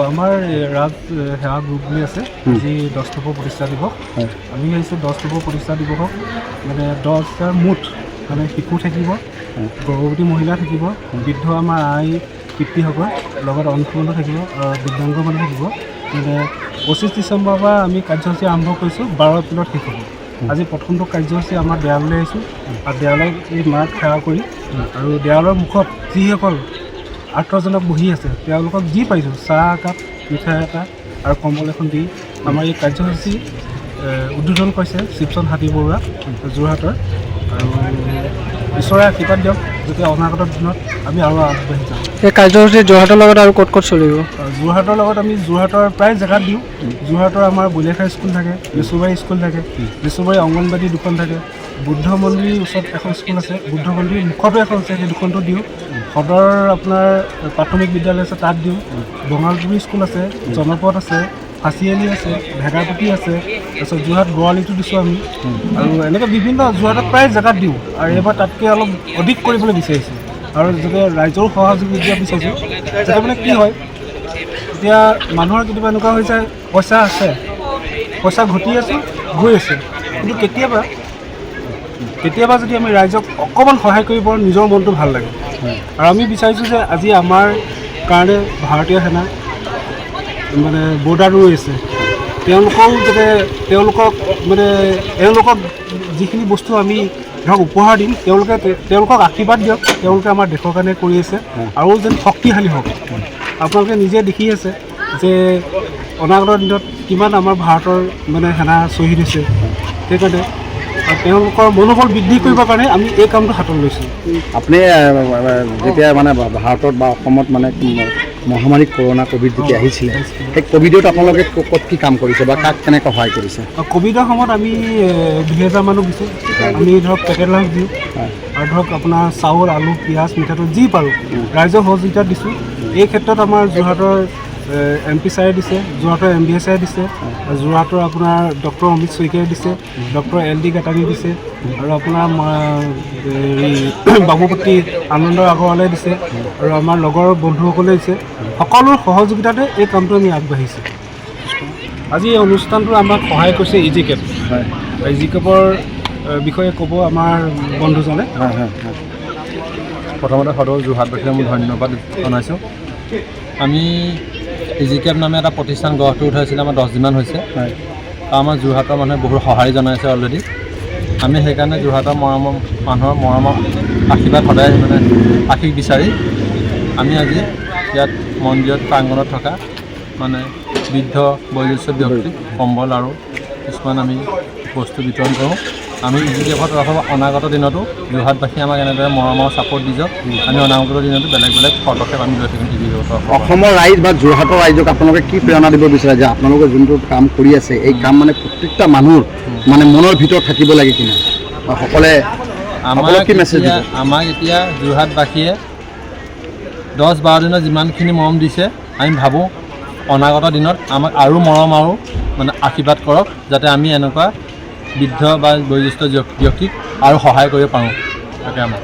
আমাৰ ৰাজ সেৱা গ্ৰুপ বুলি আছে আজি 10তম প্ৰতিষ্ঠা দিৱস আমি আহিছোঁ 10তম প্ৰতিষ্ঠা দিৱসক মানে 10টা মুঠ মানে শিশু থাকিব গৰ্ভৱতী মহিলা থাকিব বৃদ্ধ আমাৰ আই পিতৃসকল লগত অংশগ্ৰহণ থাকিব দিব্যাংগ মানুহ থাকিব মানে 25 ডিচেম্বৰৰ পৰা আমি কাৰ্যসূচী আৰম্ভ কৰিছোঁ 12 এপ্ৰিলত শেষ হ'ব আজি প্ৰথমটো কাৰ্যসূচী আমাৰ দেৱাললৈ আহিছোঁ আৰু দেৱালয়ত এই মাক সেৱা কৰি আৰু দেৱালৰ মুখত যিসকল আৰ্তজনক বহি আছে তেওঁলোকক যি পাৰিছোঁ চাহ একাপ মিঠাই এটা আৰু কম্বল এখন দি আমাৰ এই কাৰ্যসূচী উদ্বোধন কৰিছে শিৱচন হাতী বৰুৱা যোৰহাটৰ আৰু ঈশ্বৰে আশীৰ্বাদ দিয়ক যাতে অনাগত দিনত আমি আৰু আগবাঢ়ি যাওঁ। এই কাৰ্যসূচী যোৰহাটৰ লগত আৰু ক'ত ক'ত চলিব? যোৰহাটৰ লগত আমি যোৰহাটৰ প্ৰায় জেগাত দিওঁ। যোৰহাটৰ আমাৰ বলিয়াখাৰ স্কুল থাকে, লিচুবাৰী স্কুল থাকে, লিচুবাৰী অংগনবাদী দুখন থাকে, বুদ্ধ মন্দিৰ ওচৰত এখন স্কুল আছে, বুদ্ধ মন্দিৰ মুখতো এখন আছে সেই দুখনটো দিওঁ। সদৰ আপোনাৰ প্ৰাথমিক বিদ্যালয় আছে তাত দিওঁ, বঙালপুৰী স্কুল আছে, জনপথ আছে, ফাঁচিআলি আছে, ভেগাপুতি আছে, তাৰপিছত যোৰহাট গোৱালিটো দিছোঁ আমি আৰু এনেকৈ বিভিন্ন যোৰহাটত প্ৰায় জেগাত দিওঁ আৰু এইবাৰ তাতকৈ অলপ অধিক কৰিবলৈ বিচাৰিছোঁ আৰু যাতে ৰাইজৰো সহযোগিতা বিচাৰিছোঁ যাতে মানে কি হয় এতিয়া মানুহৰ কেতিয়াবা এনেকুৱা হৈছে পইচা আছে পইচা ঘটি আছোঁ গৈ আছে কিন্তু কেতিয়াবা যদি আমি ৰাইজক অকণমান সহায় কৰিব পাৰোঁ নিজৰ মনটো ভাল লাগে আৰু আমি বিচাৰিছোঁ যে আজি আমাৰ কাৰণে ভাৰতীয় সেনা মানে বৰ্ডাৰ ৰৈ আছে তেওঁলোকক যাতে তেওঁলোকক যিখিনি বস্তু আমি ধৰক উপহাৰ দিম তেওঁলোকক আশীৰ্বাদ দিয়ক তেওঁলোকে আমাৰ দেশৰ কাৰণে কৰি আছে আৰু যেন শক্তিশালী হওক আপোনালোকে নিজে দেখি আছে যে অনাগত দিনত কিমান আমাৰ ভাৰতৰ মানে সেনা শ্বহীদ হৈছে সেইকাৰণে তেওঁলোকৰ মনোবল বৃদ্ধি কৰিবৰ কাৰণে আমি এই কামটো হাতত লৈছোঁ। আপুনি যেতিয়া মানে ভাৰতত বা অসমত মানে মহামাৰী কৰোণা ক'ভিড যেতিয়া আহিছিলে সেই ক'ভিডত আপোনালোকে ক'ত কি কাম কৰিছে বা কাক কেনেকৈ সহায় কৰিছে? ক'ভিডৰ সময়ত আমি 2000 মানুহ দিছোঁ আমি ধৰক পেকেট লাঞ্চ দিওঁ আৰু ধৰক আপোনাৰ চাউল আলু পিঁয়াজ মিঠাতেল যি পাৰোঁ ৰাইজৰ সহযোগিতা দিছোঁ। এই ক্ষেত্ৰত আমাৰ যোৰহাটৰ MP ছাৰে দিছে, যোৰহাটৰ MBA ছাৰে দিছে, যোৰহাটৰ আপোনাৰ ডক্টৰ অমিত শইকীয়াই দিছে, ডক্টৰ LD গাটানী দিছে আৰু আপোনাৰ বাবুপতি আনন্দ আগৰৱালাই দিছে আৰু আমাৰ লগৰ বন্ধুসকলে দিছে। সকলোৰ সহযোগিতাতে এই কামটো আমি আগবাঢ়িছোঁ। আজি এই অনুষ্ঠানটো আমাক সহায় কৰিছে ইজিকেপ হয় ইজিকেপৰ বিষয়ে ক'ব আমাৰ বন্ধুজনে। প্ৰথমতে সদৌ যোৰহাটবাসীলৈ মই ধন্যবাদ জনাইছোঁ। আমি ইজিকেপ নামে এটা প্ৰতিষ্ঠান গঢ় উঠাইছিলে আমাৰ 10 দিনমান হৈছে আৰু আমাৰ যোৰহাটৰ মানুহে বহুত সঁহাৰি জনাইছে অলৰেডি। আমি সেইকাৰণে যোৰহাটৰ মানুহৰ মৰমৰ আশীৰ্বাদ সদায় মানে আশীষ বিচাৰি আমি আজি ইয়াত মন্দিৰত প্ৰাংগণত থকা মানে বৃদ্ধ বয়োজ্যেষ্ঠ ব্যক্তি কম্বল আৰু কিছুমান আমি বস্তু বিতৰণ কৰোঁ। আমি ইজিকেপত অনাগত দিনতো যোৰহাটবাসী আমাক এনেদৰে মৰমৰ ছাপোৰ্ট দি যাওক। আমি অনাগত দিনতো বেলেগ পদক্ষেপ আমি লৈ থাকিম ইজিকেপৰ। অসমৰ ৰাইজ বা যোৰহাটৰ ৰাইজক আপোনালোকে কি প্ৰেৰণা দিব বিচাৰে যে আপোনালোকে যোনটো কাম কৰি আছে এই কাম মানে প্ৰত্যেকটা মানুহৰ মানে মনৰ ভিতৰত থাকিব লাগে কিনা বা সকলোৱে আমাক এতিয়া যোৰহাটবাসীয়ে 10-12 দিনত যিমানখিনি মৰম দিছে আমি ভাবোঁ অনাগত দিনত আমাক আৰু মৰম আৰু মানে আশীৰ্বাদ কৰক যাতে আমি এনেকুৱা বৃদ্ধ বা বয়োজ্যেষ্ঠ ব্যক্তিক আৰু সহায় কৰিব পাৰোঁ তাকে আমাৰ